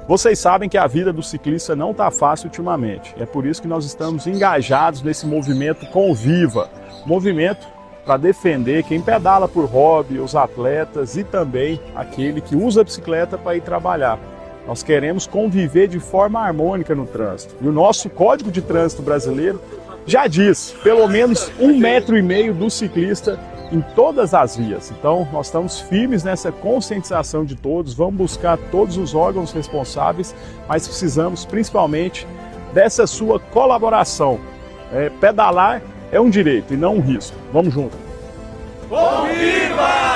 Vocês sabem que a vida do ciclista não está fácil ultimamente. É por isso que nós estamos engajados nesse movimento Conviva. Movimento para defender quem pedala por hobby, os atletas e também aquele que usa a bicicleta para ir trabalhar. Nós queremos conviver de forma harmônica no trânsito. E o nosso Código de Trânsito brasileiro já diz, pelo menos 1,5 metro do ciclista em todas as vias. Então, nós estamos firmes nessa conscientização de todos, vamos buscar todos os órgãos responsáveis, mas precisamos principalmente dessa sua colaboração. Pedalar é um direito e não um risco. Vamos junto! Conviva!